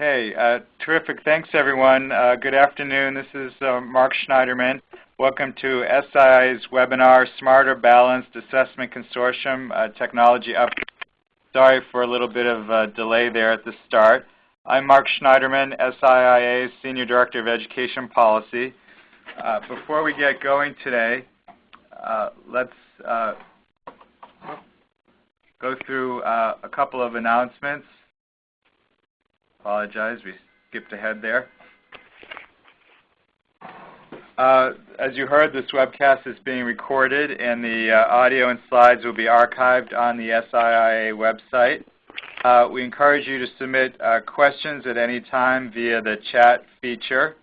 Okay, terrific. Thanks, everyone. Good afternoon. This is Mark Schneiderman. Welcome to SIIA's webinar, Smarter Balanced Assessment Consortium, Technology Upgrade. Sorry for a little bit of a delay there at the start. I'm Mark Schneiderman, SIIA's Senior Director of Education Policy. Before we get going today, let's go through a couple of announcements. Apologize, we skipped ahead there. As you heard, this webcast is being recorded, and the audio and slides will be archived on the SIIA website. We encourage you to submit questions at any time via the chat feature.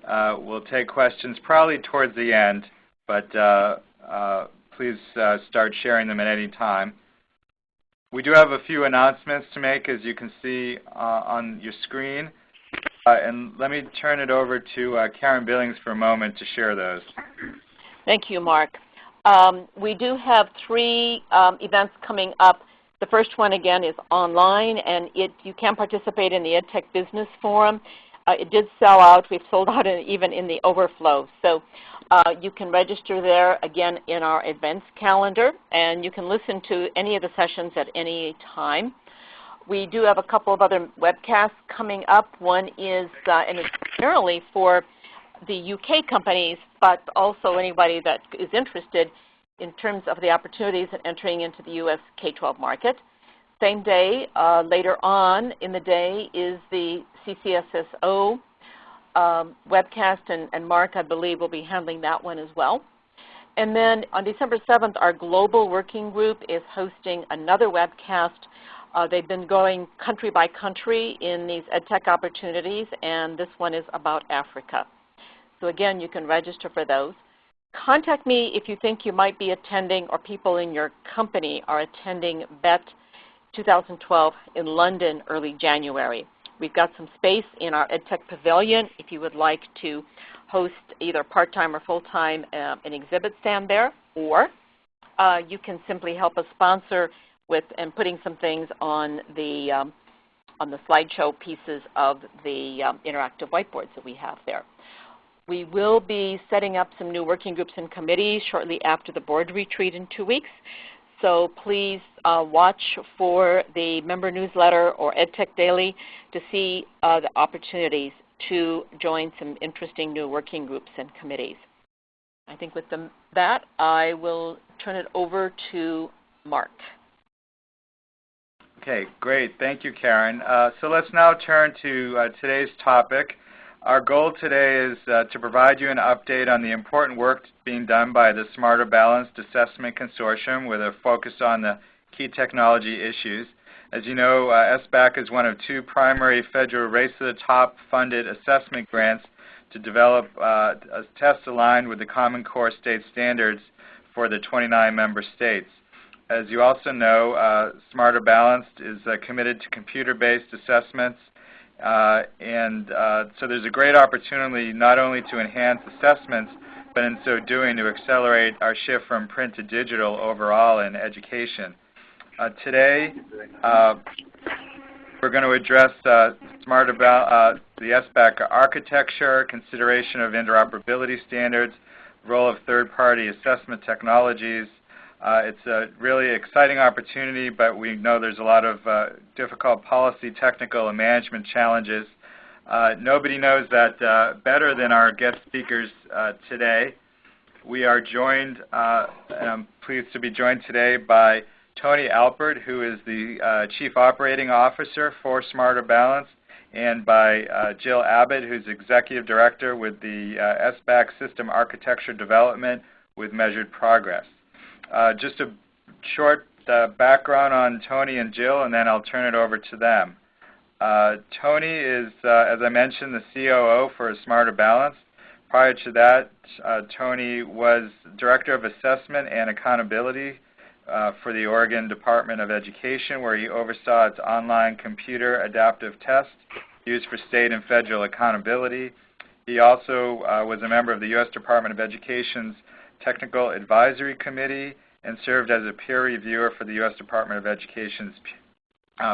We'll take questions probably towards the end, but please start sharing them at any time. We do have a few announcements to make, as you can see on your screen. And let me turn it over to Karen Billings for a moment to share those. Thank you, Mark. We do have three events coming up. The first one, again, is online, and you can participate in the EdTech Business Forum. It did sell out. We've sold out even in the overflow. So you can register there, again, in our events calendar, and you can listen to any of the sessions at any time. We do have a couple of other webcasts coming up. One is, and it's primarily for the UK companies, but also anybody that is interested in terms of the opportunities in entering into the US K-12 market. Same day, later on in the day, is the CCSSO webcast, and Mark, I believe, will be handling that one as well. And then on December 7th, our Global Working Group is hosting another webcast. They've been going country by country in these EdTech opportunities, and this one is about Africa. So again, you can register for those. Contact me if you think you might be attending or people in your company are attending BET 2012 in London early January. We've got some space in our EdTech Pavilion if you would like to host either part-time or full-time an exhibit stand there, or you can simply help us sponsor with and putting some things on the slideshow pieces of the interactive whiteboards that we have there. We will be setting up some new working groups and committees shortly after the board retreat in 2 weeks. So please watch for the member newsletter or EdTech Daily to see the opportunities to join some interesting new working groups and committees. I think with that, I will turn it over to Mark. Okay, great. Thank you, Karen. So let's now turn to today's topic. Our goal today is to provide you an update on the important work being done by the Smarter Balanced Assessment Consortium with a focus on the key technology issues. As you know, SBAC is one of two primary federal Race to the Top funded assessment grants to develop tests aligned with the Common Core state standards for the 29 member states. As you also know, Smarter Balanced is committed to computer-based assessments, so there's a great opportunity not only to enhance assessments, but in so doing to accelerate our shift from print to digital overall in education. Today, we're going to address the SBAC architecture, consideration of interoperability standards, role of third-party assessment technologies. It's a really exciting opportunity, but we know there's a lot of difficult policy, technical, and management challenges. Nobody knows that better than our guest speakers today. We are joined, and I'm pleased to be joined today by Tony Alpert, who is the Chief Operating Officer for Smarter Balanced, and by Jill Abbott, who's Executive Director with the SBAC System Architecture Development with Measured Progress. Just a short background on Tony and Jill, and then I'll turn it over to them. Tony is, as I mentioned, the COO for Smarter Balanced. Prior to that, Tony was Director of Assessment and Accountability for the Oregon Department of Education, where he oversaw its online computer adaptive test used for state and federal accountability. He also was a member of the U.S. Department of Education's Technical Advisory Committee and served as a peer reviewer for the U.S. Department of Education's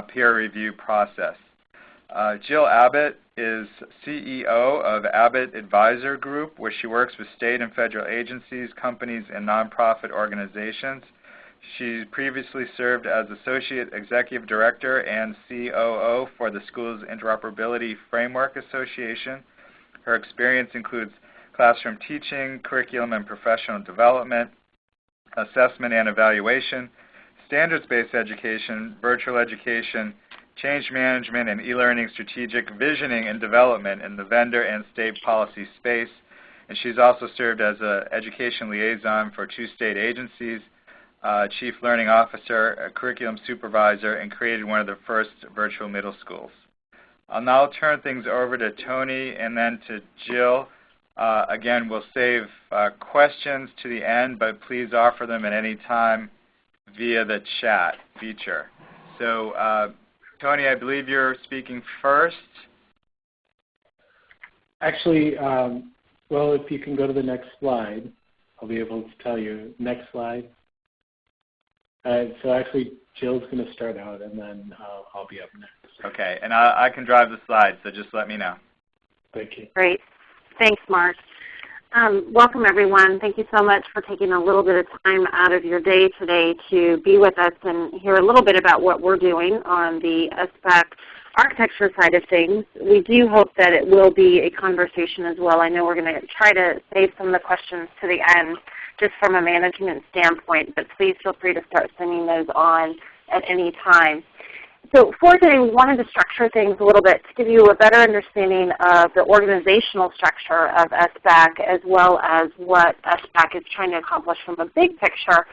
peer review process. Jill Abbott is CEO of Abbott Advisor Group, where she works with state and federal agencies, companies, and nonprofit organizations. She previously served as Associate Executive Director and COO for the Schools Interoperability Framework Association. Her experience includes classroom teaching, curriculum and professional development, assessment and evaluation, standards-based education, virtual education, change management, and e-learning strategic visioning and development in the vendor and state policy space. And she's also served as an education liaison for 2 state agencies, Chief Learning Officer, a curriculum supervisor, and created one of the first virtual middle schools. I'll now turn things over to Tony and then to Jill. Again, we'll save questions to the end, but please offer them at any time via the chat feature. So, Tony, I believe you're speaking first. Actually, well, if you can go to the next slide, I'll be able to tell you. Next slide. So actually, Jill's going to start out, and then I'll be up next. Okay, and I can drive the slides, so just let me know. Thank you. Great. Thanks, Mark. Welcome, everyone. Thank you so much for taking a little bit of time out of your day today to be with us and hear a little bit about what we're doing on the SBAC architecture side of things. We do hope that it will be a conversation as well. I know we're going to try to save some of the questions to the end just from a management standpoint, but please feel free to start sending those on at any time. So for today, we wanted to structure things a little bit to give you a better understanding of the organizational structure of SBAC as well as what SBAC is trying to accomplish from a big picture,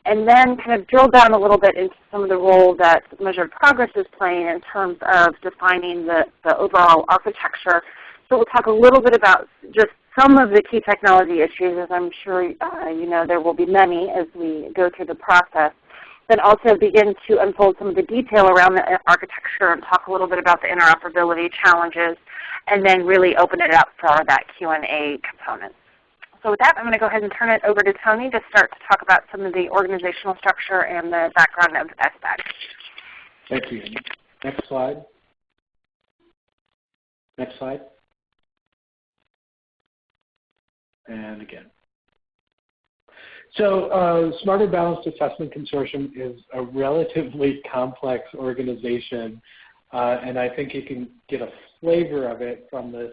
and then kind of drill down a little bit into some of the role that Measured Progress is playing in terms of defining the overall architecture. So we'll talk a little bit about just some of the key technology issues, as I'm sure you know there will be many as we go through the process. Then also begin to unfold some of the detail around the architecture and talk a little bit about the interoperability challenges, and then really open it up for that Q&A component. So with that, I'm going to go ahead and turn it over to Tony to start to talk about some of the organizational structure and the background of SBAC. Thank you. Next slide. Next slide. And again. So SMARTER Balanced Assessment Consortium is a relatively complex organization, and I think you can get a flavor of it from this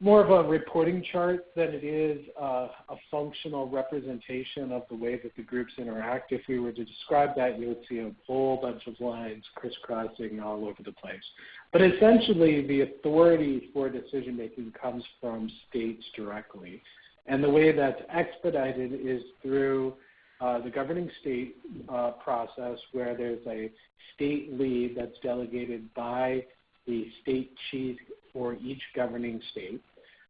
more of a reporting chart than it is a functional representation of the way that the groups interact. If we were to describe that, you would see a whole bunch of lines crisscrossing all over the place. But essentially, the authority for decision-making comes from states directly. And the way that's expedited is through the governing state process, where there's a state lead that's delegated by the state chief for each governing state.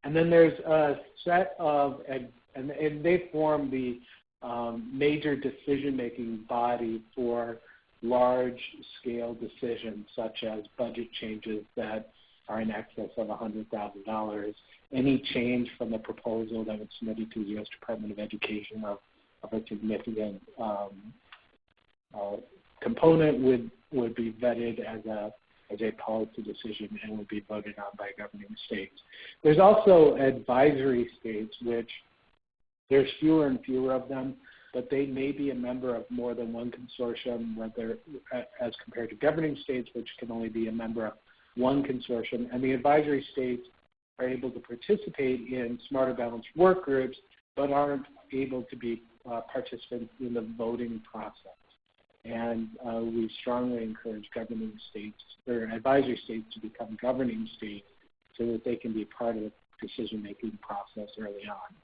And then there's a set of, and they form the major decision-making body for large-scale decisions, such as budget changes that are in excess of $100,000. Any change from the proposal that was submitted to the U.S. Department of Education of a significant component would be vetted as a policy decision and would be voted on by governing states. There's also advisory states, which there's fewer and fewer of them, but they may be a member of more than one consortium, whether as compared to governing states, which can only be a member of one consortium. And the advisory states are able to participate in SMARTER Balanced work groups, but aren't able to be participants in the voting process. And we strongly encourage governing states, or advisory states, to become governing states so that they can be part of the decision-making process early on.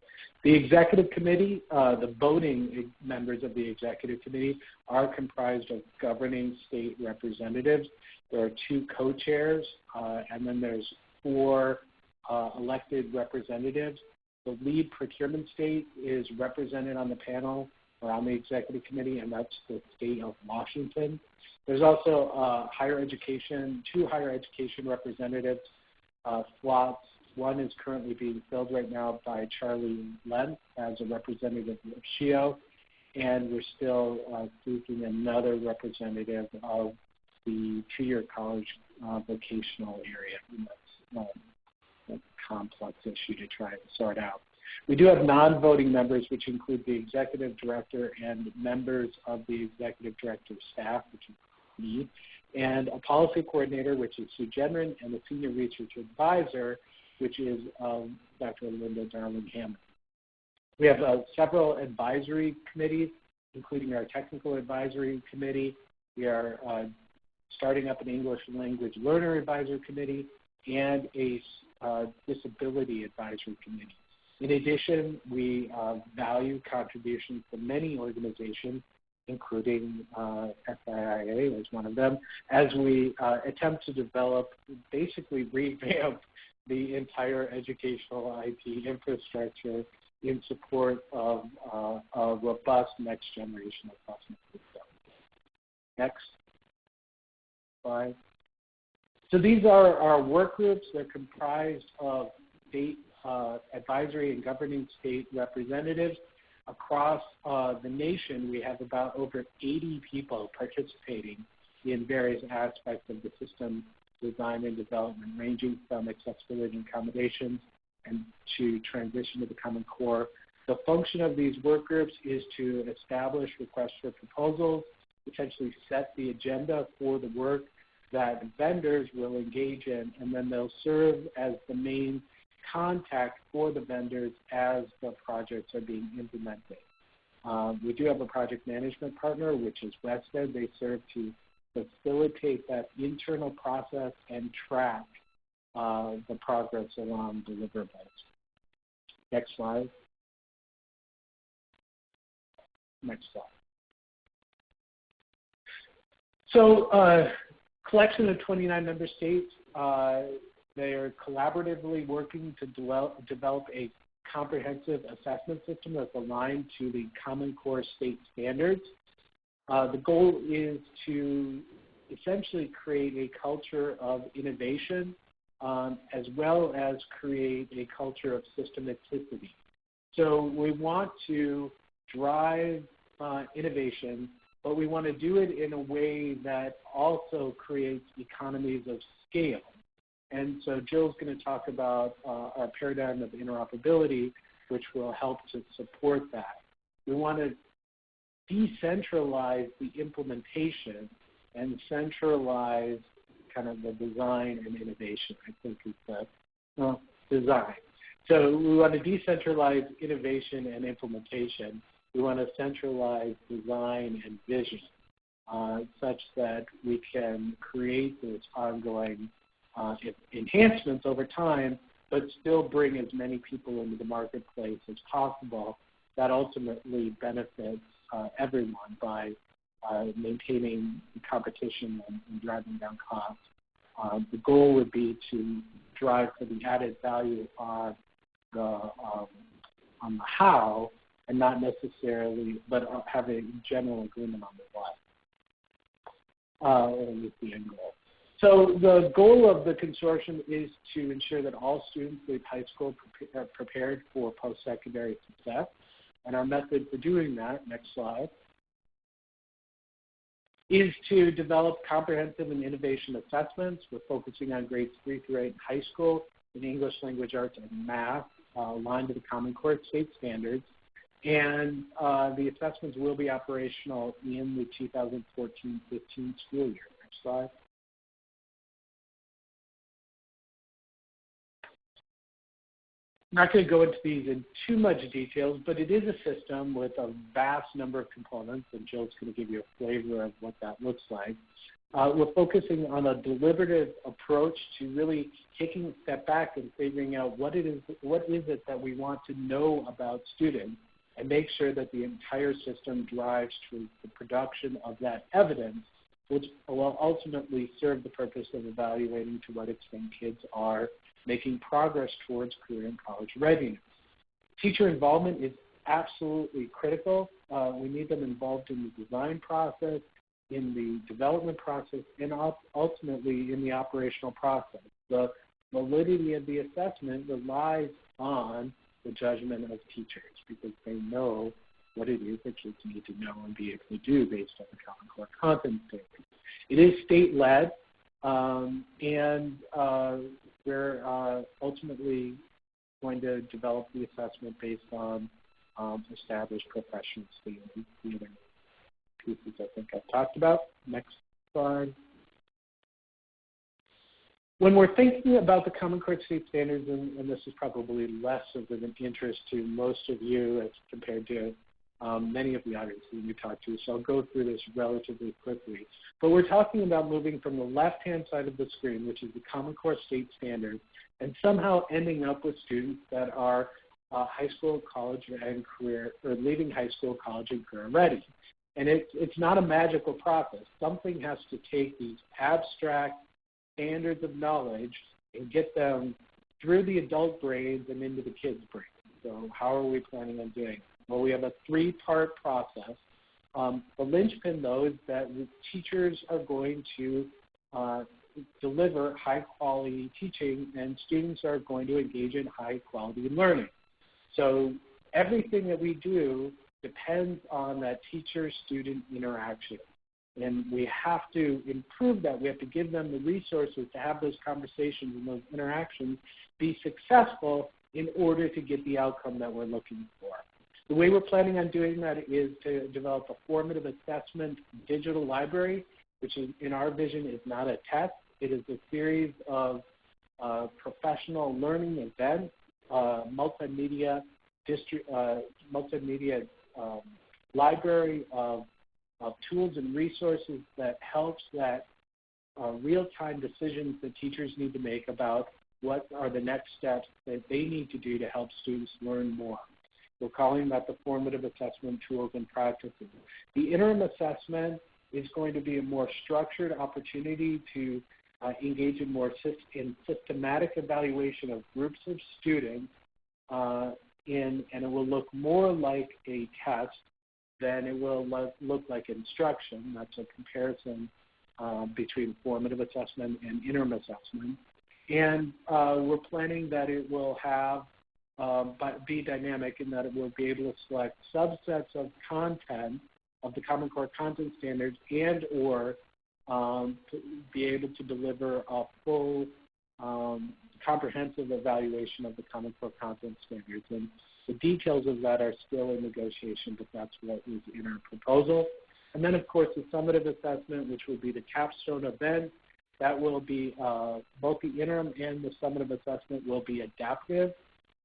The executive committee, the voting members of the executive committee are comprised of governing state representatives. There are 2 co-chairs, and then there's 4 elected representatives. The lead procurement state is represented on the panel or on the executive committee, and that's the state of Washington. There's also higher education, 2 higher education representatives slots. One is currently being filled right now by Charlie Lentz as a representative of SHIO, and we're still seeking another representative of the two-year college vocational area. And that's a complex issue to try and sort out. We do have non-voting members, which include the executive director and members of the executive director's staff, which is me, and a policy coordinator, which is Sue Genren, and a senior research advisor, which is Dr. Linda Darling-Hammond. We have several advisory committees, including our technical advisory committee. We are starting up an English language learner advisory committee and a disability advisory committee. In addition, we value contributions from many organizations, including SIIA as one of them, as we attempt to develop, basically revamp the entire educational IT infrastructure in support of a robust next generation assessment system. Next slide. So these are our work groups. They're comprised of state advisory and governing state representatives. Across the nation, we have about over 80 people participating in various aspects of the system design and development, ranging from accessibility and accommodations and to transition to the Common Core. The function of these work groups is to establish requests for proposals, essentially set the agenda for the work that vendors will engage in, and then they'll serve as the main contact for the vendors as the projects are being implemented. We do have a project management partner, which is Wested. They serve to facilitate that internal process and track the progress along deliverables. Next slide. Next slide. So collection of 29 member states, they are collaboratively working to develop a comprehensive assessment system that's aligned to the Common Core state standards. The goal is to essentially create a culture of innovation as well as create a culture of systematicity. So we want to drive innovation, but we want to do it in a way that also creates economies of scale. And so Jill's going to talk about our paradigm of interoperability, which will help to support that. We want to decentralize the implementation and centralize kind of the design and innovation, I think is the design. So we want to decentralize innovation and implementation. We want to centralize design and vision such that we can create this ongoing enhancements over time, but still bring as many people into the marketplace as possible. That ultimately benefits everyone by maintaining competition and driving down costs. The goal would be to drive for the added value on the how, and not necessarily, but have a general agreement on the what. With the end goal. So the goal of the consortium is to ensure that all students leave high school prepared for post-secondary success. And our method for doing that, next slide, is to develop comprehensive and innovation assessments. We're focusing on grades 3 through 8 in high school in English, language arts, and math, aligned to the Common Core state standards. And the assessments will be operational in the 2014-15 school year. Next slide. I'm not going to go into these in too much details, but it is a system with a vast number of components, and Jill's going to give you a flavor of what that looks like. We're focusing on a deliberative approach to really taking a step back and figuring out what is it that we want to know about students, and make sure that the entire system drives to the production of that evidence, which will ultimately serve the purpose of evaluating to what extent kids are making progress towards career and college readiness. Teacher involvement is absolutely critical. We need them involved in the design process, in the development process, and ultimately in the operational process. The validity of the assessment relies on the judgment of teachers, because they know what it is that kids need to know and be able to do based on the Common Core content standards. It is state-led, and we're ultimately going to develop the assessment based on established professional standards. The other pieces I think I've talked about. Next slide. When we're thinking about the Common Core State Standards, and this is probably less of an interest to most of you as compared to many of the audiences we talked to, so I'll go through this relatively quickly. But we're talking about moving from the left-hand side of the screen, which is the Common Core State Standards, and somehow ending up with students that are high school, college, and career, or leaving high school, college, and career ready. And it's not a magical process. Something has to take these abstract standards of knowledge and get them through the adult brains and into the kids' brains. So how are we planning on doing it? Well, we have a three-part process. The linchpin, though, is that teachers are going to deliver high-quality teaching, and students are going to engage in high-quality learning. So everything that we do depends on that teacher-student interaction. And we have to improve that. We have to give them the resources to have those conversations and those interactions be successful in order to get the outcome that we're looking for. The way we're planning on doing that is to develop a formative assessment digital library, which is, in our vision, is not a test. It is a series of professional learning events, multimedia library of tools and resources that helps that real-time decisions that teachers need to make about what are the next steps that they need to do to help students learn more. We're calling that the formative assessment tools and practices. The interim assessment is going to be a more structured opportunity to engage in more systematic evaluation of groups of students, and it will look more like a test than it will look like instruction. That's a comparison between formative assessment and interim assessment. And we're planning that it will have be dynamic in that it will be able to select subsets of content of the Common Core Content Standards and or be able to deliver a full comprehensive evaluation of the Common Core Content Standards. And the details of that are still in negotiation, but that's what is in our proposal. And then, of course, the summative assessment, which will be the capstone event. That will be both the interim and the summative assessment will be adaptive.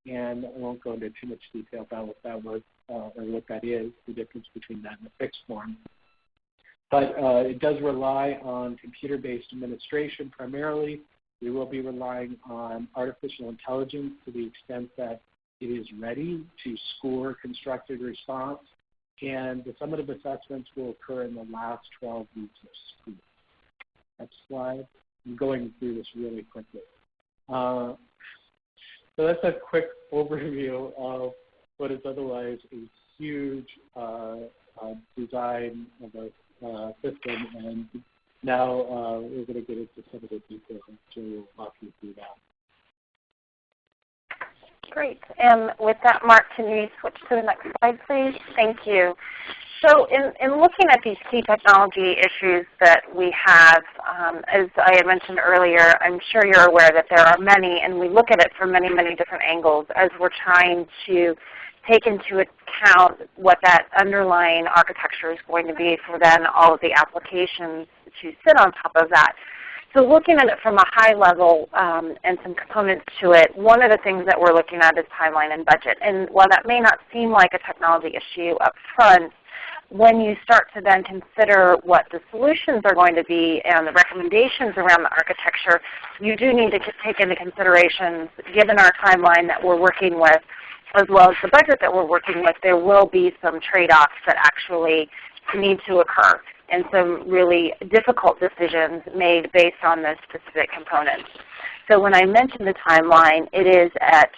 And I won't go into too much detail about what that was or what that is, the difference between that and the fixed form. But it does rely on computer-based administration primarily. We will be relying on artificial intelligence to the extent that it is ready to score constructed response. And the summative assessments will occur in the last 12 weeks of school. Next slide. I'm going through this really quickly. So that's a quick overview of what is otherwise a huge design of a system. And now we're going to get into some of the details, and so we'll walk you through that. Great. And with that, Mark, can you switch to the next slide, please? Thank you. So in looking at these key technology issues that we have, as I had mentioned earlier, I'm sure you're aware that there are many, and we look at it from many, many different angles as we're trying to take into account what that underlying architecture is going to be for then all of the applications to sit on top of that. So looking at it from a high level and some components to it, one of the things that we're looking at is timeline and budget. And while that may not seem like a technology issue up front, when you start to then consider what the solutions are going to be and the recommendations around the architecture, you do need to take into consideration, given our timeline that we're working with, as well as the budget that we're working with, there will be some trade-offs that actually need to occur, and some really difficult decisions made based on those specific components. So when I mentioned the timeline, it is at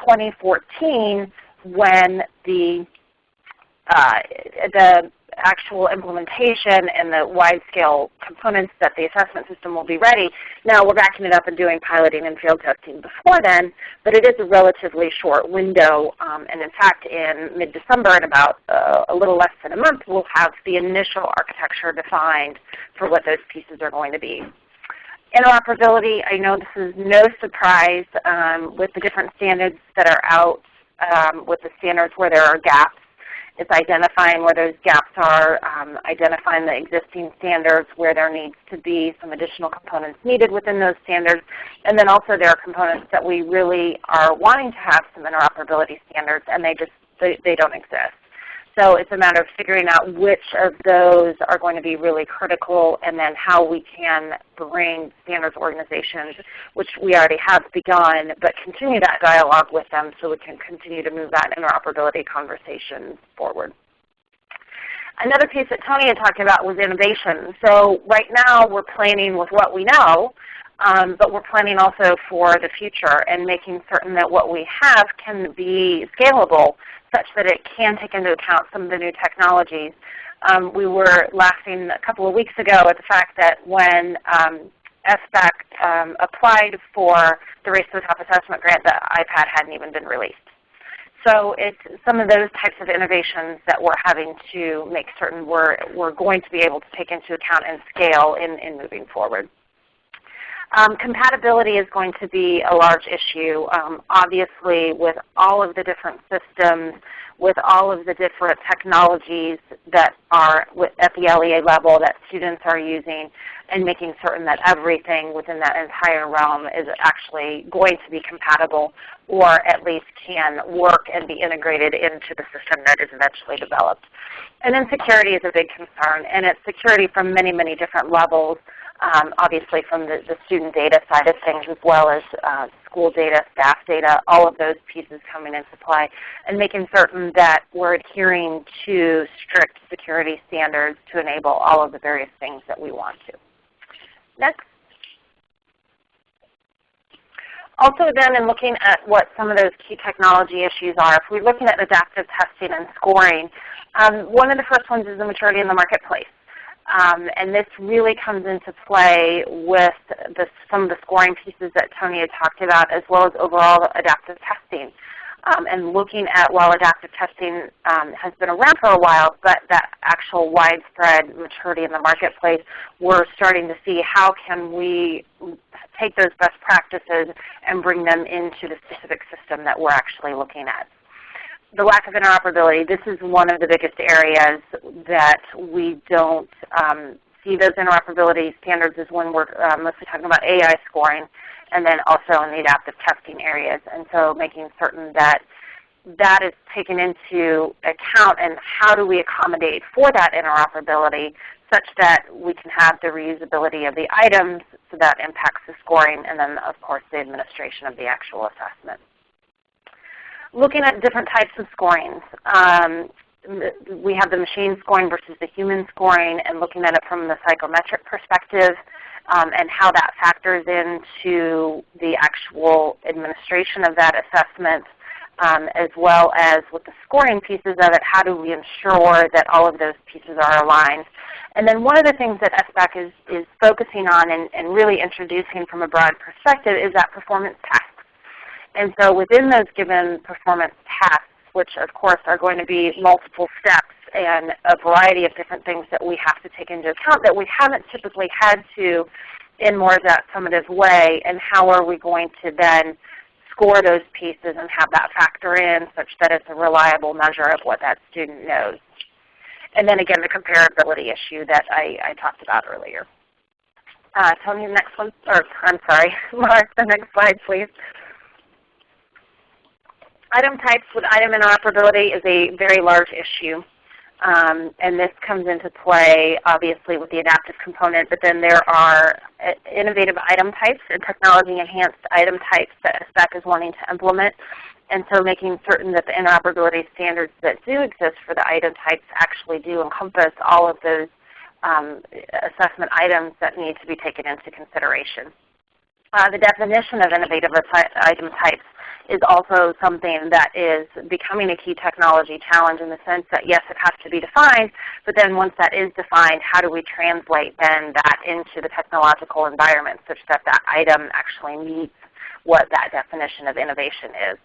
2014 when the actual implementation and the wide-scale components that the assessment system will be ready, now we're backing it up and doing piloting and field testing before then, but it is a relatively short window. And in fact, in mid-December, in about a little less than a month, we'll have the initial architecture defined for what those pieces are going to be. Interoperability, I know this is no surprise with the different standards that are out, with the standards where there are gaps. It's identifying where those gaps are, identifying the existing standards where there needs to be some additional components needed within those standards, and then also there are components that we really are wanting to have some interoperability standards and they don't exist. So it's a matter of figuring out which of those are going to be really critical, and then how we can bring standards organizations, which we already have begun, but continue that dialogue with them so we can continue to move that interoperability conversation forward. Another piece that Tony had talked about was innovation. So right now we're planning with what we know, but we're planning also for the future and making certain that what we have can be scalable such that it can take into account some of the new technologies. We were laughing a couple of weeks ago at the fact that when SBAC applied for the Race to the Top assessment grant, the iPad hadn't even been released. So it's some of those types of innovations that we're having to make certain we're going to be able to take into account and scale in moving forward. Compatibility is going to be a large issue. Obviously, with all of the different systems, with all of the different technologies that are at the LEA level that students are using, and making certain that everything within that entire realm is actually going to be compatible, or at least can work and be integrated into the system that is eventually developed. And then security is a big concern, and it's security from many, many different levels. Obviously from the student data side of things, as well as school data, staff data, all of those pieces coming into play, and making certain that we're adhering to strict security standards to enable all of the various things that we want to. Next. Also then, in looking at what some of those key technology issues are, if we're looking at adaptive testing and scoring, one of the first ones is the maturity in the marketplace. And this really comes into play with some of the scoring pieces that Tony had talked about, as well as overall adaptive testing. And looking at, while adaptive testing has been around for a while, but that actual widespread maturity in the marketplace, we're starting to see how can we take those best practices and bring them into the specific system that we're actually looking at. The lack of interoperability, this is one of the biggest areas that we don't see those interoperability standards is when we're mostly talking about AI scoring, and then also in the adaptive testing areas. And so making certain that that is taken into account, and how do we accommodate for that interoperability such that we can have the reusability of the items so that impacts the scoring, and then of course the administration of the actual assessment. Looking at different types of scorings, we have the machine scoring versus the human scoring, and looking at it from the psychometric perspective, and how that factors into the actual administration of that assessment, as well as with the scoring pieces of it, how do we ensure that all of those pieces are aligned. And then one of the things that SBAC is focusing on and really introducing from a broad perspective is that performance test. And so within those given performance tasks, which of course are going to be multiple steps and a variety of different things that we have to take into account that we haven't typically had to in more of that summative way, and how are we going to then score those pieces and have that factor in such that it's a reliable measure of what that student knows. And then again, the comparability issue that I talked about earlier. Tony, the next one, or I'm sorry, Mark, the next slide, please. Item types with item interoperability is a very large issue, and this comes into play obviously with the adaptive component, but then there are innovative item types and technology-enhanced item types that SBAC is wanting to implement, and so making certain that the interoperability standards that do exist for the item types actually do encompass all of those assessment items that need to be taken into consideration. The definition of innovative item types is also something that is becoming a key technology challenge in the sense that, yes, it has to be defined, but then once that is defined, how do we translate then that into the technological environment such that that item actually meets what that definition of innovation is.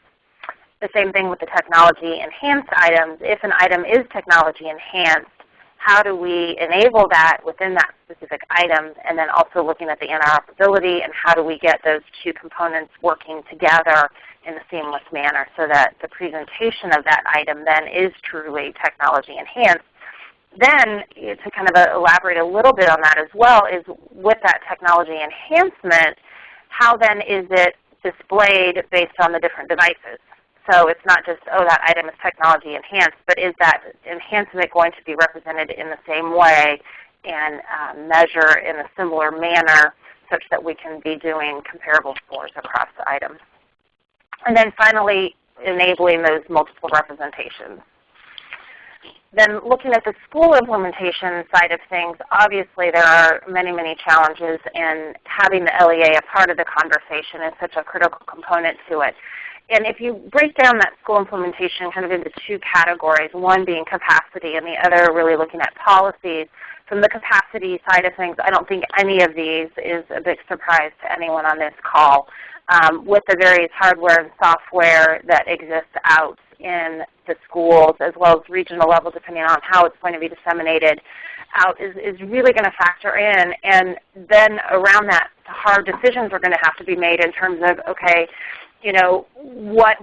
The same thing with the technology enhanced items. If an item is technology enhanced, how do we enable that within that specific item, and then also looking at the interoperability and how do we get those two components working together in a seamless manner so that the presentation of that item then is truly technology enhanced. Then, to kind of elaborate a little bit on that as well, is with that technology enhancement, how then is it displayed based on the different devices? So it's not just, oh, that item is technology enhanced, but is that enhancement going to be represented in the same way and measure in a similar manner such that we can be doing comparable scores across the items? And then finally, enabling those multiple representations. Then looking at the school implementation side of things, obviously there are many, many challenges, and having the LEA a part of the conversation is such a critical component to it. And if you break down that school implementation kind of into two categories, one being capacity and the other really looking at policies, from the capacity side of things, I don't think any of these is a big surprise to anyone on this call. With the various hardware and software that exists out in the schools as well as regional level, depending on how it's going to be disseminated out, is really going to factor in. And then around that, hard decisions are going to have to be made in terms of, okay, you know, what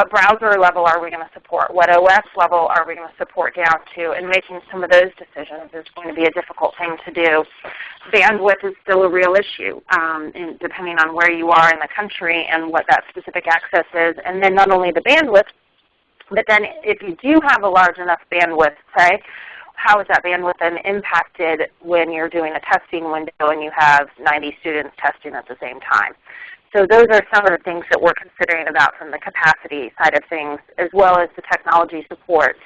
browser level are we going to support? What OS level are we going to support down to? And making some of those decisions is going to be a difficult thing to do. Bandwidth is still a real issue, depending on where you are in the country and what that specific access is. And then not only the bandwidth, but then if you do have a large enough bandwidth, say, how is that bandwidth then impacted when you're doing a testing window and you have 90 students testing at the same time? So those are some of the things that we're considering about from the capacity side of things, as well as the technology support.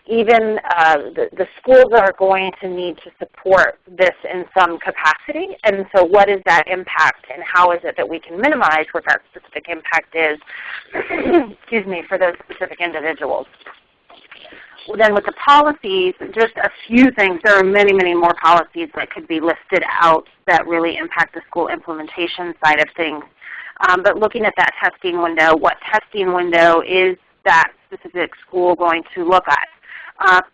Even the schools are going to need to support this in some capacity, and so what is that impact, and how is it that we can minimize what that specific impact is excuse me, for those specific individuals. Well, then with the policies, just a few things. There are many, many more policies that could be listed out that really impact the school implementation side of things. But looking at that testing window, what testing window is that specific school going to look at,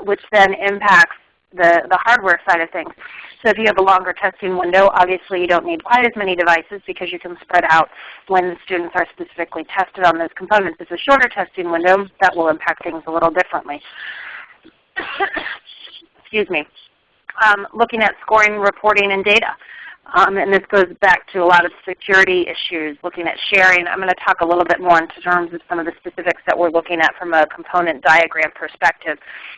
which then impacts the hardware side of things. So if you have a longer testing window, obviously you don't need quite as many devices because you can spread out when the students are specifically tested on those components. If it's a shorter testing window, that will impact things a little differently. Excuse me. Looking at scoring, reporting, and data. And this goes back to a lot of security issues, looking at sharing. I'm going to talk a little bit more in terms of some of the specifics that we're looking at from a component diagram perspective.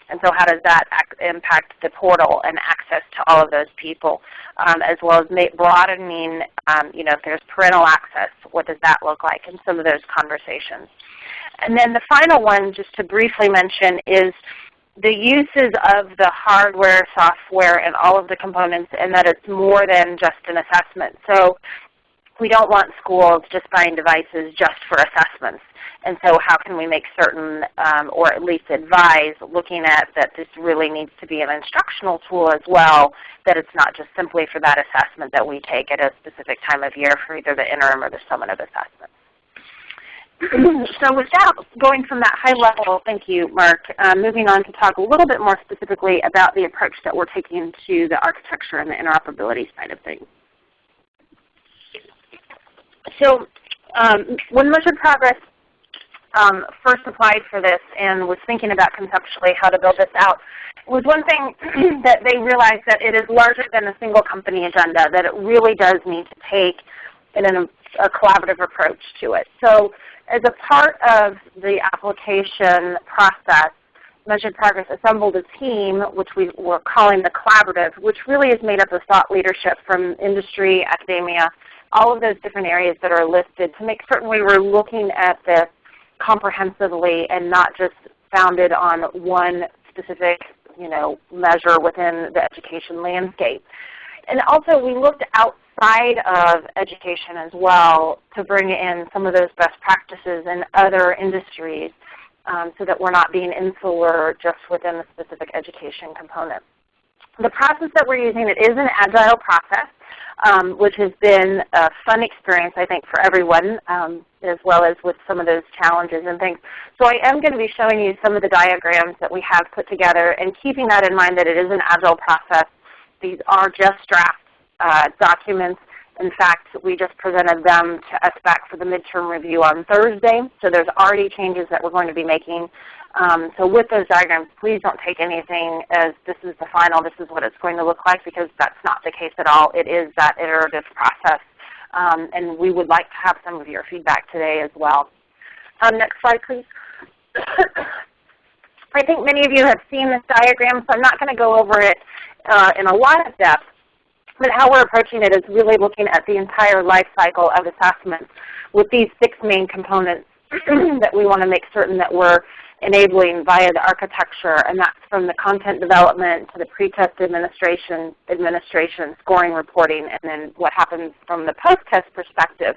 And so how does that impact the portal and access to all of those people, as well as broadening, you know, if there's parental access, what does that look like, and some of those conversations. And then the final one, just to briefly mention, is the uses of the hardware, software, and all of the components, and that it's more than just an assessment. So we don't want schools just buying devices just for assessments. And so how can we make certain, or at least advise, looking at that this really needs to be an instructional tool as well, that it's not just simply for that assessment that we take at a specific time of year for either the interim or the summative assessment. So with that, going from that high level, thank you, Mark, moving on to talk a little bit more specifically about the approach that we're taking to the architecture and the interoperability side of things. So when Measured Progress first applied for this and was thinking about conceptually how to build this out, it was one thing that they realized that it is larger than a single company agenda, that it really does need to take a collaborative approach to it. So as a part of the application process, Measured Progress assembled a team, which we were calling the Collaborative, which really is made up of thought leadership from industry, academia, all of those different areas that are listed, to make certain we were looking at this comprehensively and not just founded on one specific, you know, measure within the education landscape. And also we looked outside outside of education as well to bring in some of those best practices in other industries so that we're not being insular just within the specific education component. The process that we're using, it is an agile process, which has been a fun experience, I think, for everyone, as well as with some of those challenges and things. So I am going to be showing you some of the diagrams that we have put together, and keeping that in mind that it is an agile process. These are just draft documents. In fact, we just presented them to SBAC for the midterm review on Thursday, so there's already changes that we're going to be making. So with those diagrams, please don't take anything as this is the final, this is what it's going to look like, because that's not the case at all. It is that iterative process, and we would like to have some of your feedback today as well. Next slide, please. I think many of you have seen this diagram, so I'm not going to go over it in a lot of depth. But how we're approaching it is really looking at the entire life cycle of assessments with these 6 main components that we want to make certain that we're enabling via the architecture, and that's from the content development to the pre-test administration, scoring, reporting, and then what happens from the post-test perspective.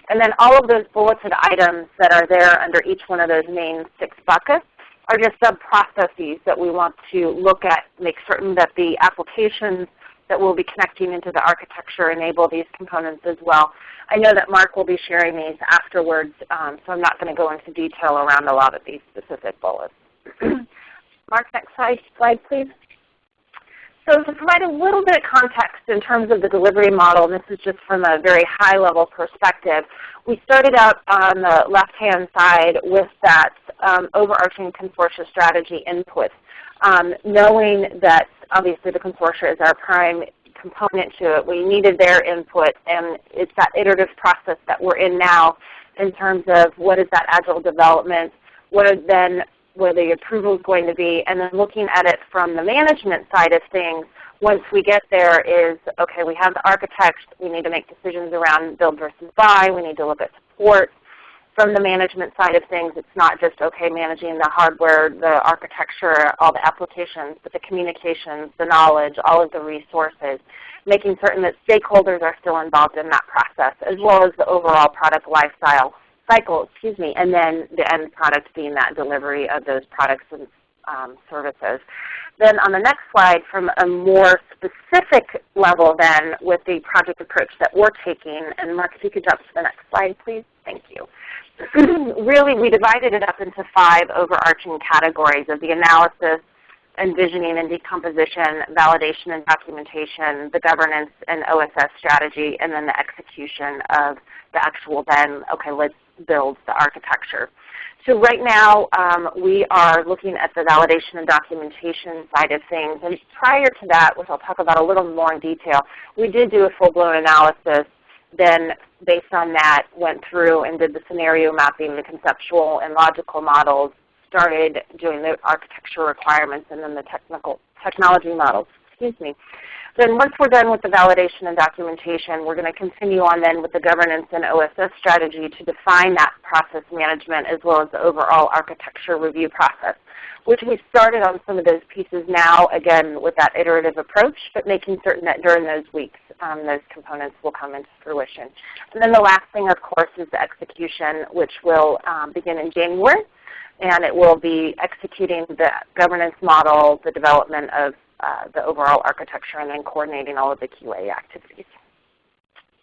And then all of those bulleted items that are there under each one of those main 6 buckets are just sub-processes that we want to look at, make certain that the applications that we'll be connecting into the architecture enable these components as well. I know that Mark will be sharing these afterwards, so I'm not going to go into detail around a lot of these specific bullets. Mark, next slide, please. So to provide a little bit of context in terms of the delivery model, and this is just from a very high-level perspective, we started out on the left-hand side with that overarching consortia strategy input, knowing that obviously the consortia is our prime component to it. We needed their input, and it's that iterative process that we're in now in terms of what is that agile development, where the approval is going to be, and then looking at it from the management side of things. Once we get there is, okay, we have the architects, we need to make decisions around build versus buy, we need to look at support. From the management side of things, it's not just, okay, managing the hardware, the architecture, all the applications, but the communications, the knowledge, all of the resources, making certain that stakeholders are still involved in that process, as well as the overall product cycle, and then the end product being that delivery of those products and services. Then on the next slide, from a more specific level then with the project approach that we're taking, and Mark, if you could jump to the next slide, please. Thank you. Really, we divided it up into 5 overarching categories of the analysis, envisioning and decomposition, validation and documentation, the governance and OSS strategy, and then the execution of the actual then, okay, let's build the architecture. So right now, we are looking at the validation and documentation side of things. And prior to that, which I'll talk about a little more in detail, we did do a full-blown analysis. Then based on that, went through and did the scenario mapping, the conceptual and logical models, started doing the architecture requirements, and then the technology models. Then once we're done with the validation and documentation, we're going to continue on then with the governance and OSS strategy to define that process management as well as the overall architecture review process, which we started on some of those pieces now, again, with that iterative approach, but making certain that during those weeks, those components will come into fruition. And then the last thing, of course, is the execution, which will begin in January, and it will be executing the governance model, the development of the overall architecture, and then coordinating all of the QA activities.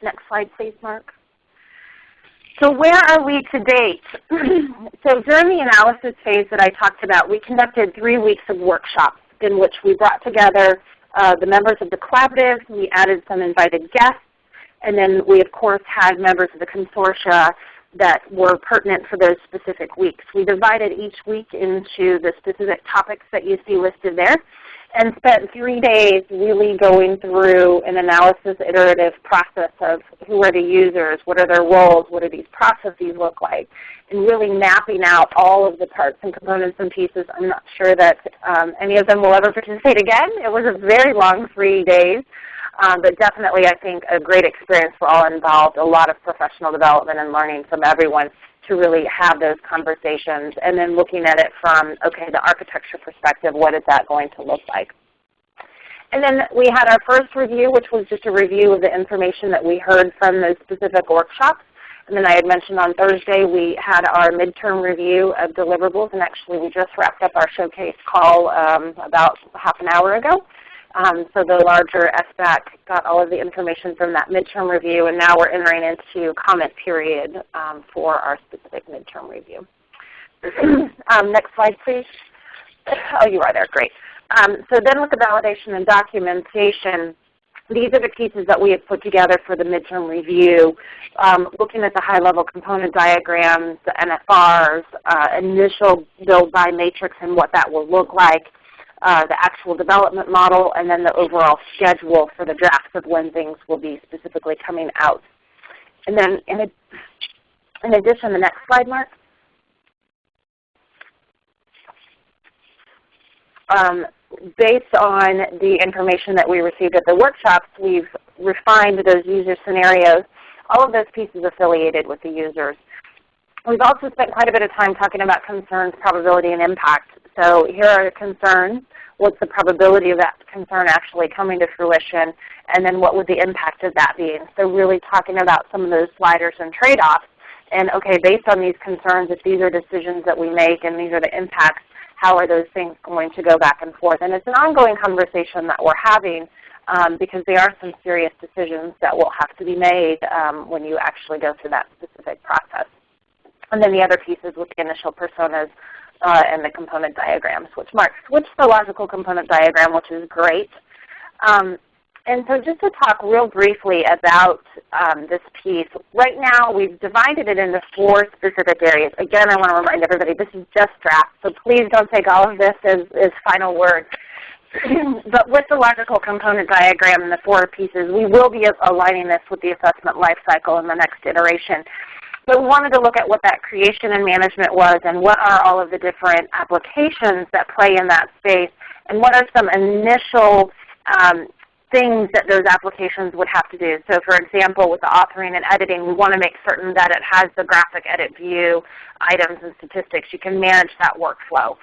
Next slide, please, Mark. So where are we to date? So during the analysis phase that I talked about, we conducted 3 weeks of workshops in which we brought together the members of the collaborative, we added some invited guests, and then we, of course, had members of the consortia that were pertinent for those specific weeks. We divided each week into the specific topics that you see listed there, and spent 3 days really going through an analysis iterative process of who are the users, what are their roles, what do these processes look like, and really mapping out all of the parts and components and pieces. I'm not sure that any of them will ever participate again. It was a very long 3 days, but definitely I think a great experience for all involved, a lot of professional development and learning from everyone to really have those conversations, and then looking at it from, okay, the architecture perspective, what is that going to look like? And then we had our first review, which was just a review of the information that we heard from those specific workshops. And then I had mentioned on Thursday we had our midterm review of deliverables, and actually we just wrapped up our showcase call about half an hour ago. So the larger SBAC got all of the information from that midterm review, and now we're entering into comment period for our specific midterm review. Next slide, please. Oh, you are there. Great. So then with the validation and documentation, these are the pieces that we have put together for the midterm review, looking at the high-level component diagrams, the NFRs, initial build by matrix and what that will look like, the actual development model, and then the overall schedule for the drafts of when things will be specifically coming out. And then in addition, the next slide, Mark. Based on the information that we received at the workshops, we've refined those user scenarios, all of those pieces affiliated with the users. We've also spent quite a bit of time talking about concerns, probability, and impact. So here are the concerns. What's the probability of that concern actually coming to fruition? And then what would the impact of that be? So really talking about some of those sliders and trade-offs. And okay, based on these concerns, if these are decisions that we make and these are the impacts, how are those things going to go back and forth? And it's an ongoing conversation that we're having because there are some serious decisions that will have to be made when you actually go through that specific process. And then the other pieces with the initial personas and the component diagrams, which Mark switched the logical component diagram, which is great. And so just to talk real briefly about this piece, right now we've divided it into 4 specific areas. Again, I want to remind everybody this is just draft, so please don't take all of this as final word. But with the logical component diagram and the 4 pieces, we will be aligning this with the assessment life cycle in the next iteration. But we wanted to look at what that creation and management was and what are all of the different applications that play in that space and what are some initial things that those applications would have to do. So for example, with the authoring and editing, we want to make certain that it has the graphic edit view, items, and statistics. You can manage that workflow.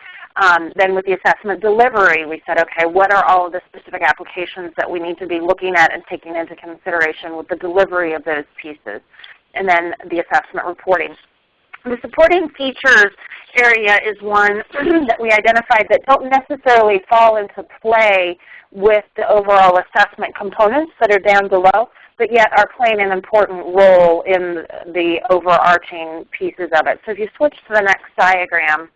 Then with the assessment delivery, we said, okay, what are all of the specific applications that we need to be looking at and taking into consideration with the delivery of those pieces? And then the assessment reporting. The supporting features area is one that we identified that don't necessarily fall into play with the overall assessment components that are down below, but yet are playing an important role in the overarching pieces of it. So if you switch to the next diagram,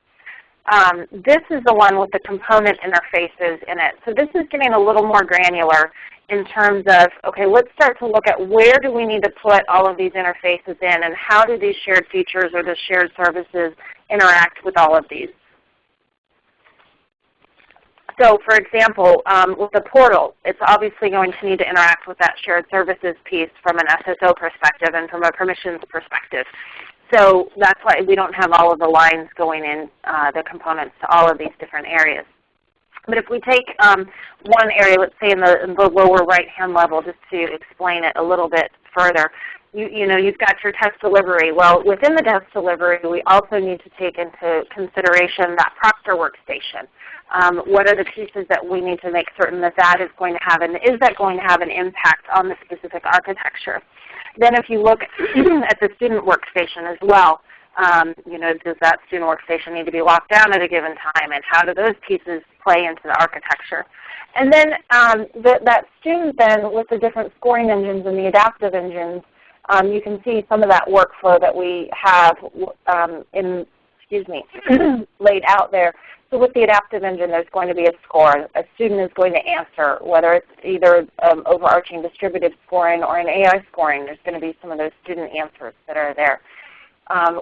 this is the one with the component interfaces in it. So this is getting a little more granular in terms of, okay, let's start to look at where do we need to put all of these interfaces in and how do these shared features or the shared services interact with all of these. So for example, with the portal, it's obviously going to need to interact with that shared services piece from an SSO perspective and from a permissions perspective. So that's why we don't have all of the lines going in the components to all of these different areas. But if we take one area, let's say in the lower right-hand level, just to explain it a little bit further, you've got your test delivery. Well, within the test delivery, we also need to take into consideration that proctor workstation. What are the pieces that we need to make certain that that is going to have, and is that going to have an impact on the specific architecture? Then if you look at the student workstation as well, does that student workstation need to be locked down at a given time, and how do those pieces play into the architecture? And then that student then with the different scoring engines and the adaptive engines, you can see some of that workflow that we have laid out there. So with the adaptive engine, there's going to be a score. A student is going to answer, whether it's either overarching distributive scoring or an AI scoring. There's going to be some of those student answers that are there.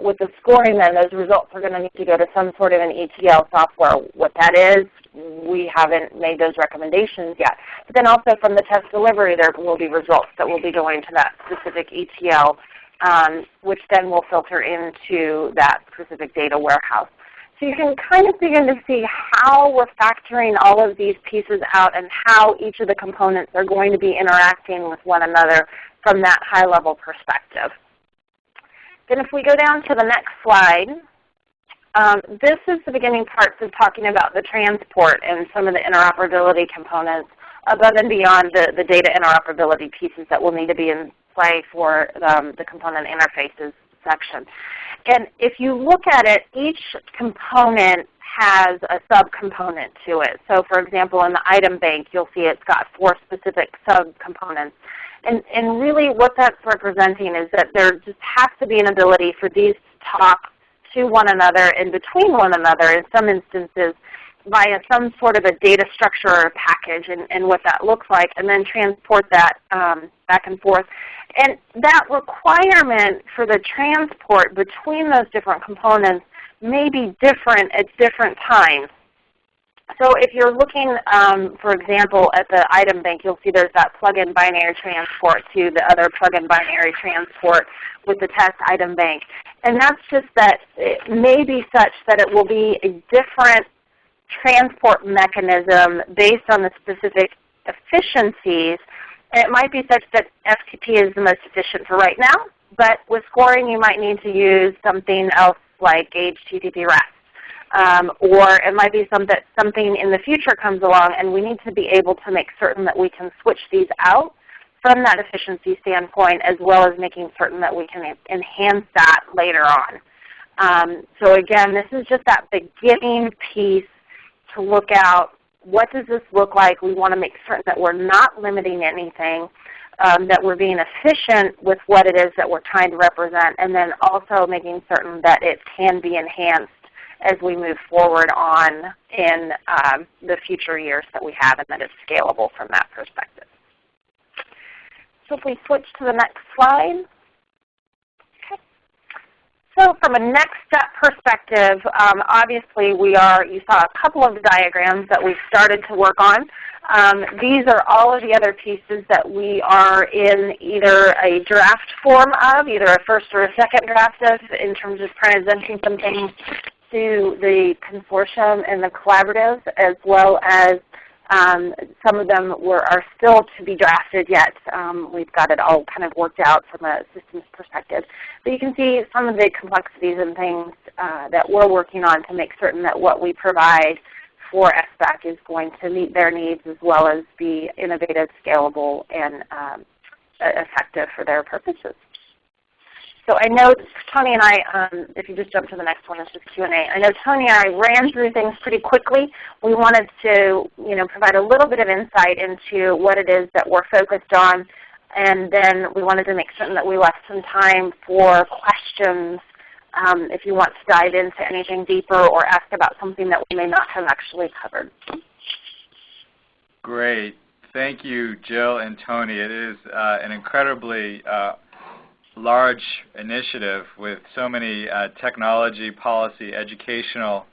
With the scoring then, those results are going to need to go to some sort of an ETL software. What that is, we haven't made those recommendations yet. But then also from the test delivery, there will be results that will be going to that specific ETL, which then will filter into that specific data warehouse. So you can kind of begin to see how we're factoring all of these pieces out and how each of the components are going to be interacting with one another from that high-level perspective. Then if we go down to the next slide, this is the beginning parts of talking about the transport and some of the interoperability components above and beyond the data interoperability pieces that will need to be in play for the component interfaces section. And if you look at it, each component has a subcomponent to it. So for example, in the item bank, you'll see it's got 4 specific subcomponents. And really what that's representing is that there just has to be an ability for these to talk to one another and between one another in some instances via some sort of a data structure or package and what that looks like, and then transport that back and forth. And that requirement for the transport between those different components may be different at different times. So if you're looking, for example, at the item bank, you'll see there's that plug-in binary transport to the other plug-in binary transport with the test item bank. And that's just that it may be such that it will be a different transport mechanism based on the specific efficiencies. And it might be such that FTP is the most efficient for right now, but with scoring you might need to use something else like HTTP REST. Or it might be something in the future comes along and we need to be able to make certain that we can switch these out from that efficiency standpoint, as well as making certain that we can enhance that later on. So again, this is just that beginning piece to look out, what does this look like? We want to make certain that we're not limiting anything, that we're being efficient with what it is that we're trying to represent, and then also making certain that it can be enhanced as we move forward on in the future years that we have, and that it's scalable from that perspective. So if we switch to the next slide. Okay. So from a next step perspective, obviously you saw a couple of the diagrams that we've started to work on. These are all of the other pieces that we are in either a draft form of, either a first or a second draft of, in terms of presenting some things to the consortium and the collaborative, as well as some of them are still to be drafted yet. We've got it all kind of worked out from a systems perspective. But you can see some of the complexities and things that we're working on to make certain that what we provide for SBAC is going to meet their needs, as well as be innovative, scalable, and effective for their purposes. So I know Tony and I, if you just jump to the next one, it's just Q&A. I know Tony and I ran through things pretty quickly. We wanted to provide a little bit of insight into what it is that we're focused on, and then we wanted to make certain that we left some time for questions if you want to dive into anything deeper or ask about something that we may not have actually covered. Great. Thank you, Jill and Tony. It is an incredibly large initiative with so many technology, policy, educational,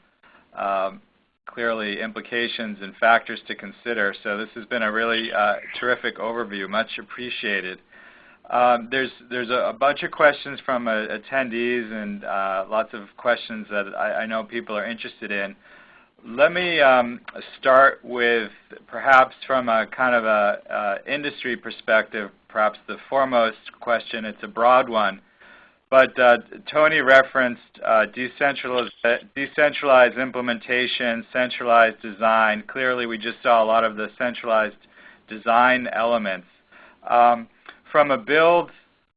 clearly implications and factors to consider. So this has been a really terrific overview, much appreciated. There's a bunch of questions from attendees and lots of questions that I know people are interested in. Let me start with perhaps from a kind of a industry perspective, perhaps the foremost question. It's a broad one. But Tony referenced decentralized implementation, centralized design. Clearly, we just saw a lot of the centralized design elements. From a build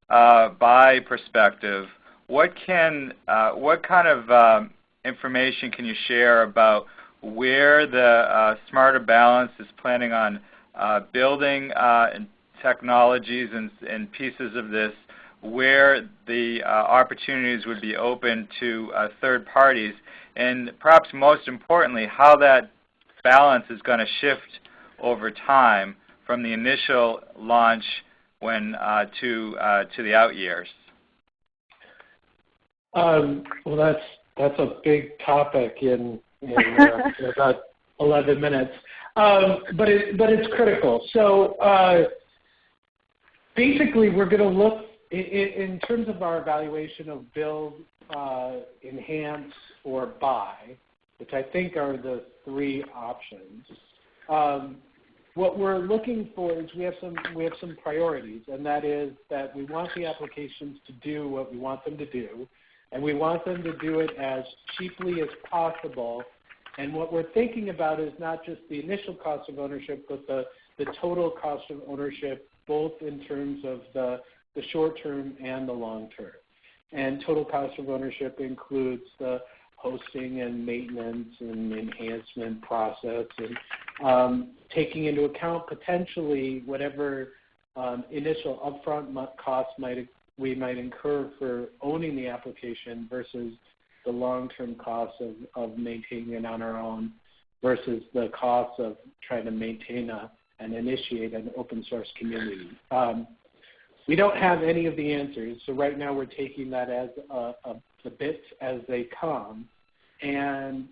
buy perspective, what kind of information can you share about where the SMARTER Balance is planning on building technologies and pieces of this, where the opportunities would be open to third parties, and perhaps most importantly, how that balance is going to shift over time from the initial launch to the out years? Well, that's a big topic in about 11 minutes, but it's critical. So basically, we're going to look in terms of our evaluation of build, enhance, or buy, which I think are the 3 options. What we're looking for is we have some priorities, and that is that we want the applications to do what we want them to do, and we want them to do it as cheaply as possible. And what we're thinking about is not just the initial cost of ownership, but the the total cost of ownership, both in terms of the short term and the long term. And total cost of ownership includes the hosting and maintenance and enhancement process, and taking into account potentially whatever initial upfront costs we might incur for owning the application versus the long-term costs of maintaining it on our own versus the costs of trying to maintain and initiate an open source community. We don't have any of the answers, so right now we're taking that as the bits as they come. And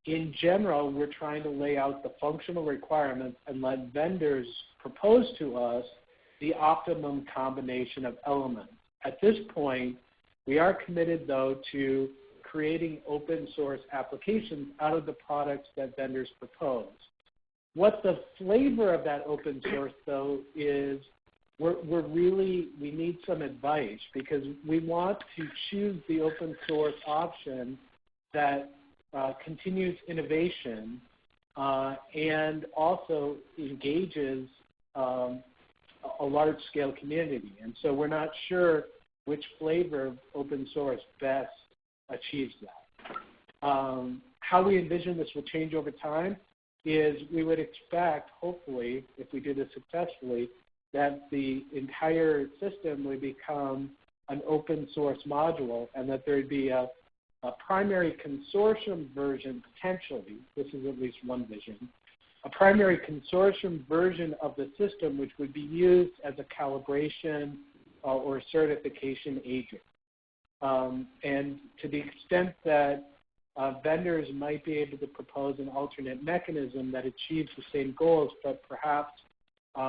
in general, we're trying to lay out the functional requirements and let vendors propose to us the optimum combination of elements. At this point, we are committed, though, to creating open source applications out of the products that vendors propose. What the flavor of that open source, though, is we need some advice, because we want to choose the open source option that continues innovation and also engages a large-scale community. And so we're not sure which flavor of open source best achieves that. How we envision this will change over time is we would expect, hopefully, if we do this successfully, that the entire system would become an open source module, and that there would be a primary consortium version, potentially, this is at least one vision, a primary consortium version of the system which would be used as a calibration or certification agent. And to the extent that vendors might be able to propose an alternate mechanism that achieves the same goals, but perhaps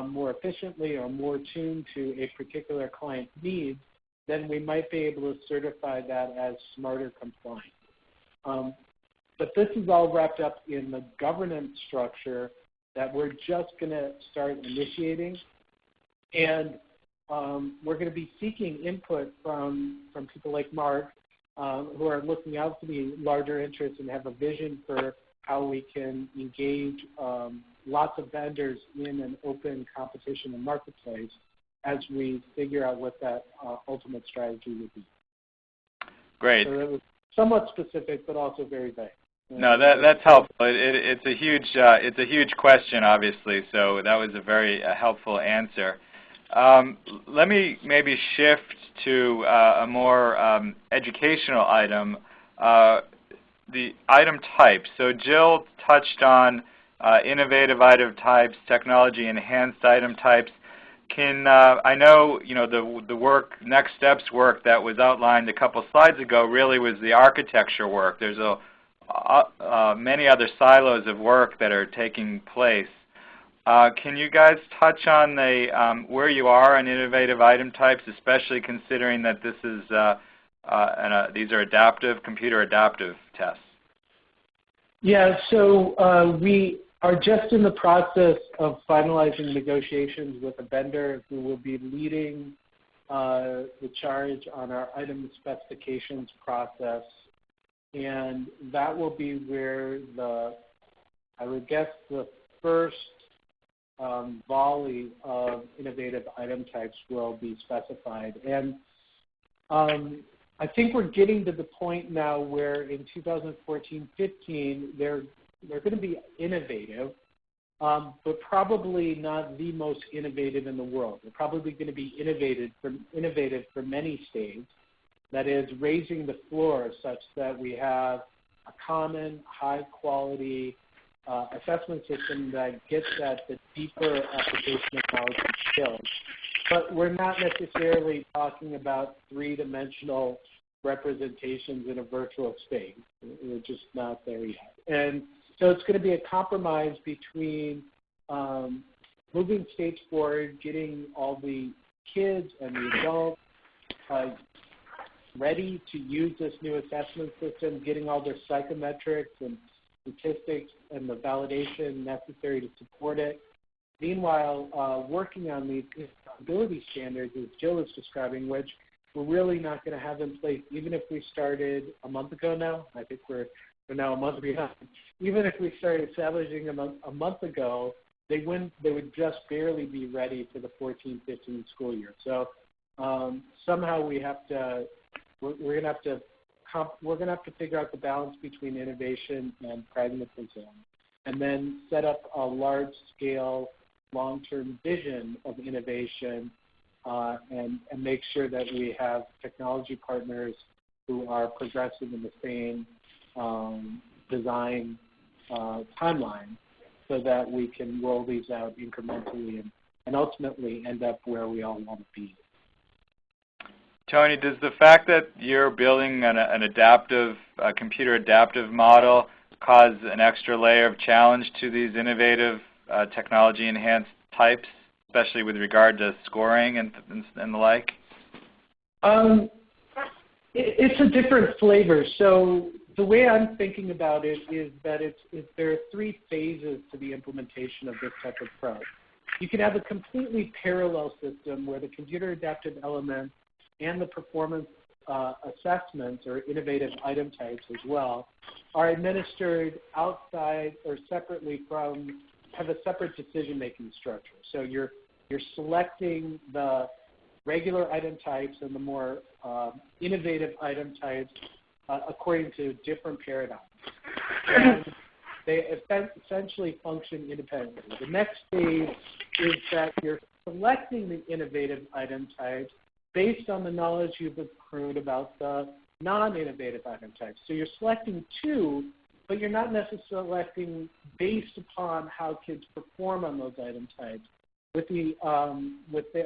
more efficiently or more tuned to a particular client needs, then we might be able to certify that as SMARTER compliant. But this is all wrapped up in the governance structure that we're just going to start initiating. And we're going to be seeking input from people like Mark, who are looking out for the larger interests and have a vision for how we can engage lots of vendors in an open competition and marketplace as we figure out what that ultimate strategy would be. Great. So that was somewhat specific, but also very vague. No, that's helpful. It's a huge question, obviously. So that was a very helpful answer. Let me maybe shift to a more educational item, the item types. So Jill touched on innovative item types, technology-enhanced item types. I know the work, next steps work that was outlined a couple slides ago really was the architecture work. There's many other silos of work that are taking place. Can you guys touch on where you are on innovative item types, especially considering that this is these are computer adaptive tests? Yeah, so we are just in the process of finalizing negotiations with a vendor who will be leading the charge on our item specifications process. And that will be where I would guess the first volley of innovative item types will be specified. And I think we're getting to the point now where in 2014-15 they're going to be innovative, but probably not the most innovative in the world. They're probably going to be innovative for many states. That is, raising the floor such that we have a common, high-quality assessment system that gets at the deeper application of knowledge and skills. But we're not necessarily talking about three-dimensional representations in a virtual space. We're just not there yet. And so it's going to be a compromise between moving states forward, getting all the kids and the adults ready to use this new assessment system, getting all their psychometrics and statistics and the validation necessary to support it. Meanwhile, working on these interoperability standards, as Jill is describing, which we're really not going to have in place, even if we started a month ago now. I think we're now a month behind. Even if we started establishing them a month ago, they would just barely be ready for the 14-15 school year. So somehow we're going to have to figure out the balance between innovation and pragmatism, and then set up a large-scale, long-term vision of innovation, and make sure that we have technology partners who are progressive in the same design timeline, so that we can roll these out incrementally and ultimately end up where we all want to be. Tony, does the fact that you're building an adaptive, computer adaptive model cause an extra layer of challenge to these innovative technology-enhanced types, especially with regard to scoring and the like? It's a different flavor. So the way I'm thinking about it is that there are 3 phases to the implementation of this type of approach. You can have a completely parallel system where the computer adaptive elements and the performance assessments, or innovative item types as well, are administered outside or separately from, have a separate decision-making structure. So you're selecting the regular item types and the more innovative item types according to different paradigms. And they essentially function independently. The next phase is that you're selecting the innovative item types based on the knowledge you've accrued about the non-innovative item types. So you're selecting 2, but you're not necessarily selecting based upon how kids perform on those item types, with the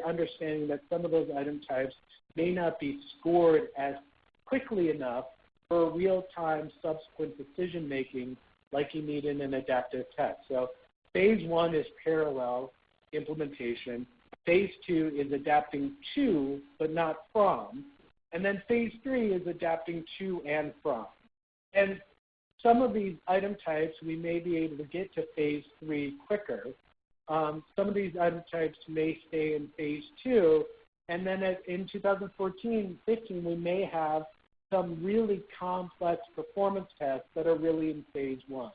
understanding that some of those item types may not be scored as quickly enough for real-time subsequent decision-making like you need in an adaptive test. So phase 1 is parallel implementation. Phase 2 is adapting to, but not from. And then phase 3 is adapting to and from. And some of these item types, we may be able to get to phase 3 quicker. Some of these item types may stay in phase 2. And then in 2014-15, we may have some really complex performance tests that are really in phase 1.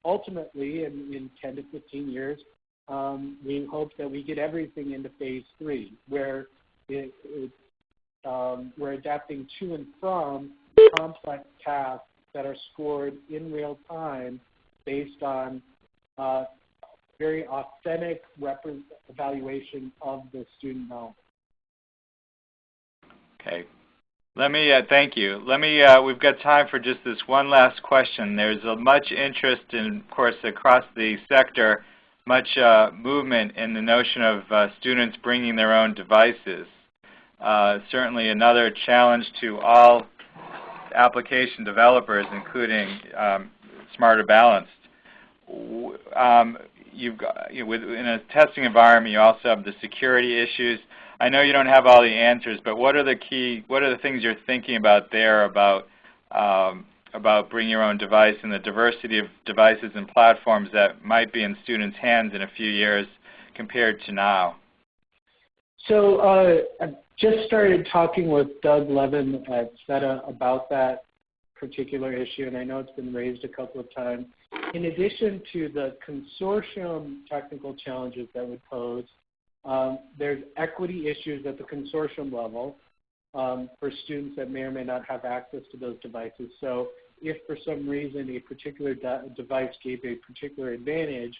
Ultimately, in 10 to 15 years, we hope that we get everything into phase 3, where we're adapting to and from complex tasks that are scored in real time based on very authentic evaluation of the student knowledge. Okay. Let me thank you. We've got time for just this one last question. There's much interest, of course, across the sector, much movement in the notion of students bringing their own devices. Certainly another challenge to all application developers, including SMARTER Balanced. In a testing environment, you also have the security issues. I know you don't have all the answers, but what are the things you're thinking about there about bring your own device and the diversity of devices and platforms that might be in students' hands in a few years compared to now? So I just started talking with Doug Levin at SETA about that particular issue, and I know it's been raised a couple of times. In addition to the consortium technical challenges that would pose, there's equity issues at the consortium level for students that may or may not have access to those devices. So if for some reason a particular device gave a particular advantage,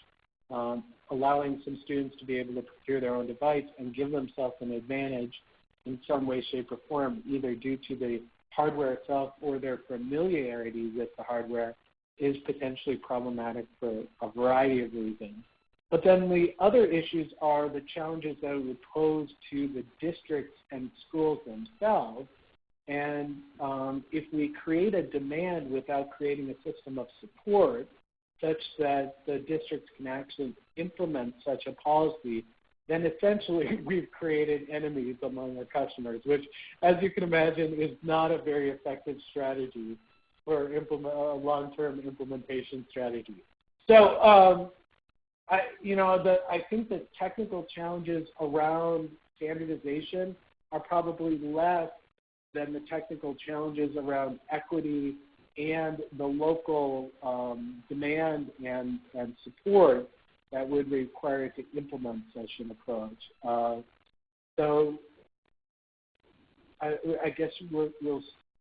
allowing some students to be able to procure their own device and give themselves an advantage in some way, shape, or form, either due to the hardware itself or their familiarity with the hardware, is potentially problematic for a variety of reasons. But then the other issues are the challenges that it would pose to the districts and schools themselves. And if we create a demand without creating a system of support such that the districts can actually implement such a policy, then essentially we've created enemies among our customers, which, as you can imagine, is not a very effective strategy for a long-term implementation strategy. So I think the technical challenges around standardization are probably less than the technical challenges around equity and the local demand and support that would require it to implement such an approach. So I guess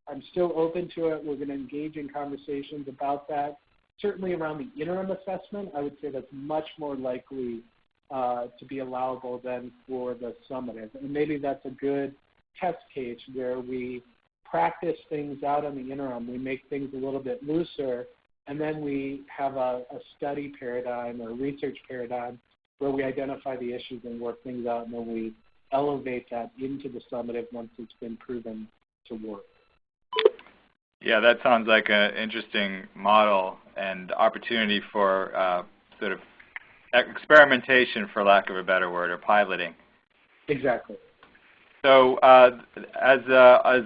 I'm still open to it. We're going to engage in conversations about that. Certainly around the interim assessment, I would say that's much more likely to be allowable than for the summative. And maybe that's a good test case where we practice things out on the interim. We make things a little bit looser, and then we have a study paradigm or a research paradigm where we identify the issues and work things out, and then we elevate that into the summative once it's been proven to work. Yeah, that sounds like an interesting model and opportunity for sort of experimentation, for lack of a better word, or piloting. Exactly. So as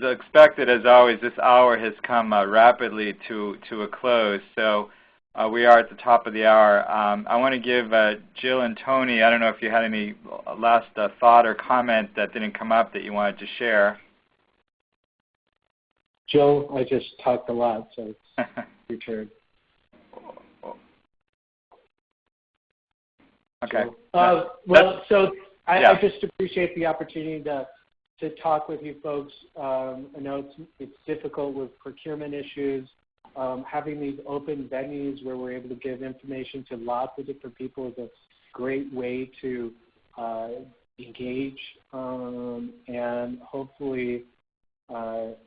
expected, as always, this hour has come rapidly to a close. So we are at the top of the hour. I want to give Jill and Tony, I don't know if you had any last thought or comment that didn't come up that you wanted to share. Jill, I just talked a lot, so it's your turn. Okay. I just appreciate the opportunity to talk with you folks. I know it's difficult with procurement issues. Having these open venues where we're able to give information to lots of different people is a great way to engage and hopefully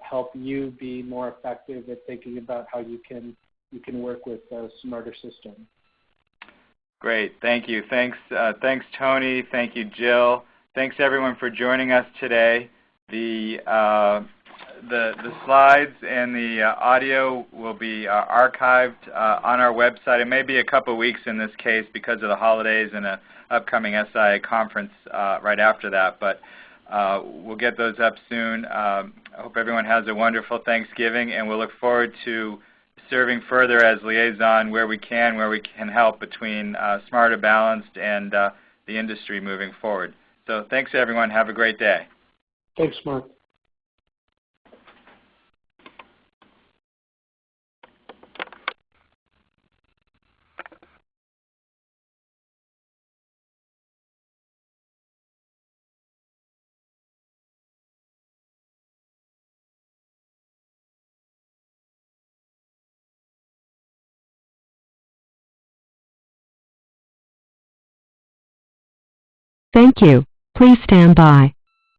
help you be more effective at thinking about how you can work with a smarter system. Great, thank you. Thanks, Tony. Thank you, Jill. Thanks everyone for joining us today. The slides and the audio will be archived on our website. It may be a couple weeks in this case because of the holidays and an upcoming SIIA conference right after that, but we'll get those up soon. I hope everyone has a wonderful Thanksgiving, and we'll look forward to serving further as liaison where we can help between SMARTER Balanced and the industry moving forward. So thanks everyone. Have a great day. Thanks, Mark. Thank you. Please stand by.